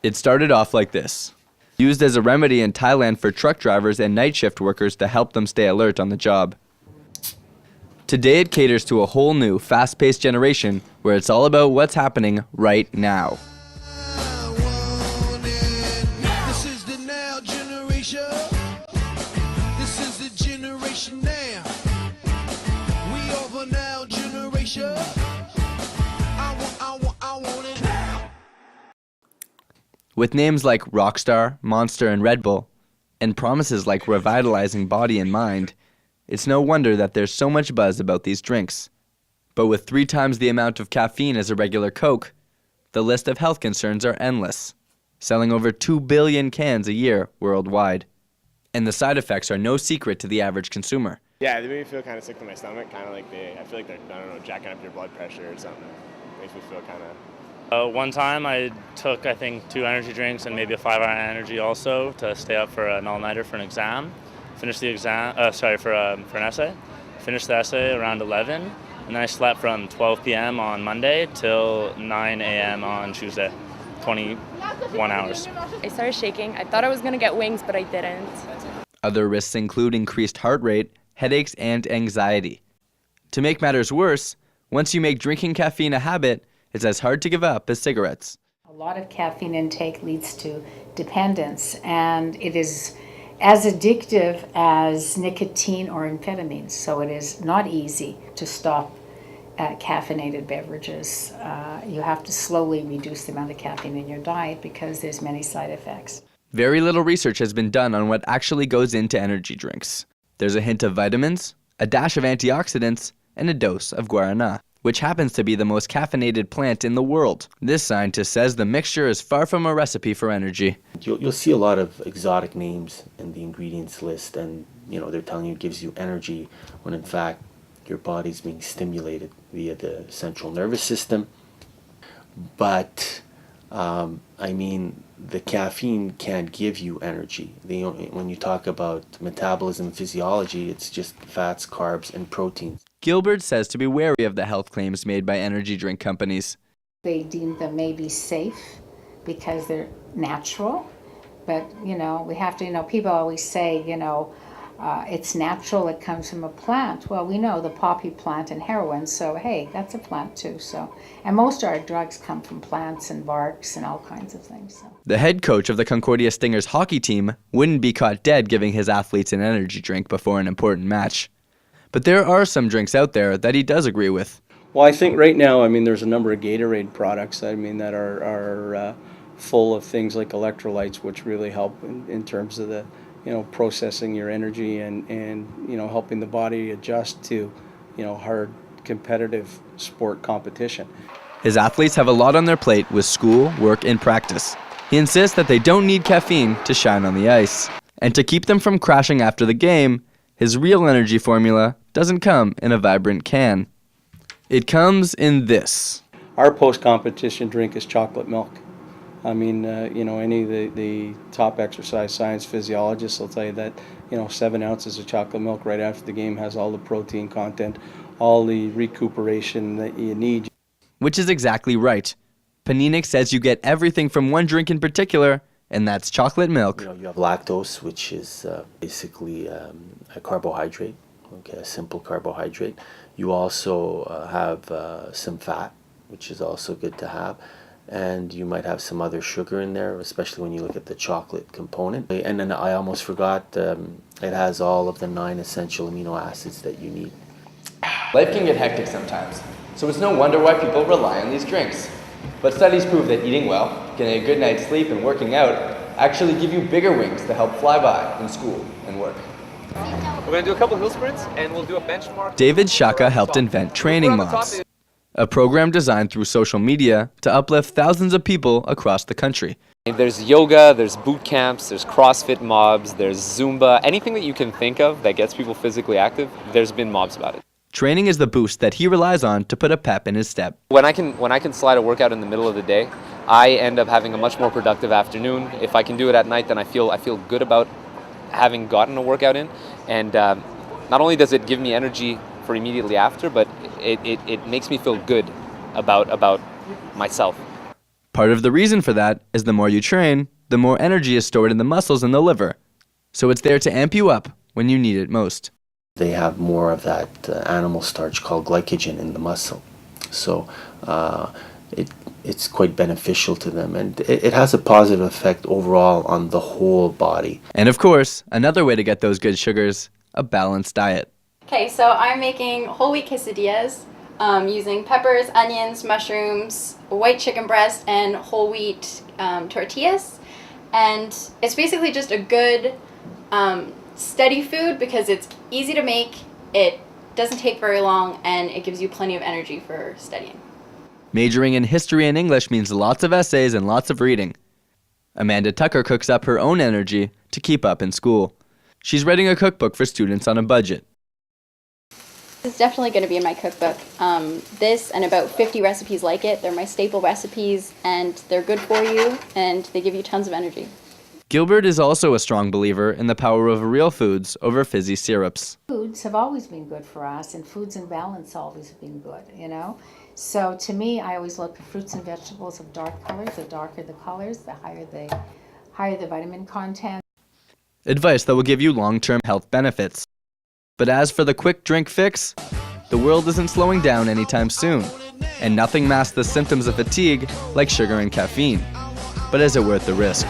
It started off like this. Used as a remedy in Thailand for truck drivers and night shift workers to help them stay alert on the job. Today it caters to a whole new, fast-paced generation where it's all about what's happening right now. This is the now generation. This is the generation now. We are the now generation. I want it now. With names like Rockstar, Monster, and Red Bull, and promises like revitalizing body and mind, it's no wonder that there's so much buzz about these drinks. But with 3 times the amount of caffeine as a regular Coke, the list of health concerns are endless, selling over 2 billion cans a year worldwide. And the side effects are no secret to the average consumer. Yeah, they make me feel kind of sick to my stomach, kind of like I feel like they're, I don't know, jacking up your blood pressure or something. Makes me feel kind of... One time I took, I think, 2 energy drinks and maybe a 5-hour energy also to stay up for an all-nighter for an exam. Finished the exam, for an essay. Finished the essay around 11, and then I slept from 12 p.m. on Monday till 9 a.m. on Tuesday, 21 hours. I started shaking. I thought I was going to get wings, but I didn't. Other risks include increased heart rate, headaches, and anxiety. To make matters worse, once you make drinking caffeine a habit, it's as hard to give up as cigarettes. A lot of caffeine intake leads to dependence, and it is as addictive as nicotine or amphetamines, so it is not easy to stop caffeinated beverages. You have to slowly reduce the amount of caffeine in your diet because there's many side effects. Very little research has been done on what actually goes into energy drinks. There's a hint of vitamins, a dash of antioxidants, and a dose of guarana, which happens to be the most caffeinated plant in the world. This scientist says the mixture is far from a recipe for energy. You'll see a lot of exotic names in the ingredients list, and they're telling you it gives you energy when in fact your body's being stimulated via the central nervous system. But the caffeine can't give you energy. When you talk about metabolism and physiology, it's just fats, carbs, and proteins. Gilbert says to be wary of the health claims made by energy drink companies. They deem them maybe safe because they're natural, but we have to, people always say, it's natural, it comes from a plant. Well, we know the poppy plant and heroin, so hey, that's a plant too. And most of our drugs come from plants and barks and all kinds of things. So. The head coach of the Concordia Stingers hockey team wouldn't be caught dead giving his athletes an energy drink before an important match. But there are some drinks out there that he does agree with. Well, I think right now, there's a number of Gatorade products, that are full of things like electrolytes, which really help in terms of the, processing your energy and helping the body adjust to, hard competitive sport competition. His athletes have a lot on their plate with school, work, and practice. He insists that they don't need caffeine to shine on the ice. And to keep them from crashing after the game, his real energy formula doesn't come in a vibrant can. It comes in this. Our post-competition drink is chocolate milk. Any of the top exercise science physiologists will tell you that, 7 ounces of chocolate milk right after the game has all the protein content, all the recuperation that you need. Which is exactly right. Paninic says you get everything from one drink in particular, and that's chocolate milk. You have lactose, which is basically a carbohydrate, a simple carbohydrate. You also have some fat, which is also good to have. And you might have some other sugar in there, especially when you look at the chocolate component. And then I almost forgot, it has all of the 9 essential amino acids that you need. Life can get hectic sometimes, so it's no wonder why people rely on these drinks. But studies prove that eating well, getting a good night's sleep, and working out actually give you bigger wings to help fly by in school and work. We're going to do a couple hill sprints, and we'll do a benchmark. David Shaka helped invent Training Mobs, a program designed through social media to uplift thousands of people across the country. There's yoga, there's boot camps, there's CrossFit mobs, there's Zumba, anything that you can think of that gets people physically active, there's been mobs about it. Training is the boost that he relies on to put a pep in his step. When I can slide a workout in the middle of the day, I end up having a much more productive afternoon. If I can do it at night, then I feel good about having gotten a workout in. And not only does it give me energy for immediately after, but it makes me feel good about myself. Part of the reason for that is the more you train, the more energy is stored in the muscles and the liver. So it's there to amp you up when you need it most. They have more of that animal starch called glycogen in the muscle. So it's quite beneficial to them, and it has a positive effect overall on the whole body. And of course, another way to get those good sugars, a balanced diet. Okay, so I'm making whole wheat quesadillas using peppers, onions, mushrooms, white chicken breast, and whole wheat tortillas. And it's basically just a good steady food because it's easy to make, it doesn't take very long, and it gives you plenty of energy for studying. Majoring in history and English means lots of essays and lots of reading. Amanda Tucker cooks up her own energy to keep up in school. She's writing a cookbook for students on a budget. It's definitely going to be in my cookbook. This and about 50 recipes like it. They're my staple recipes, and they're good for you, and they give you tons of energy. Gilbert is also a strong believer in the power of real foods over fizzy syrups. Foods have always been good for us, and foods in balance always have been good, you know? So to me, I always look at fruits and vegetables of dark colors. The darker the colors, the higher the vitamin content. Advice that will give you long-term health benefits. But as for the quick drink fix, the world isn't slowing down anytime soon, and nothing masks the symptoms of fatigue like sugar and caffeine. But is it worth the risk?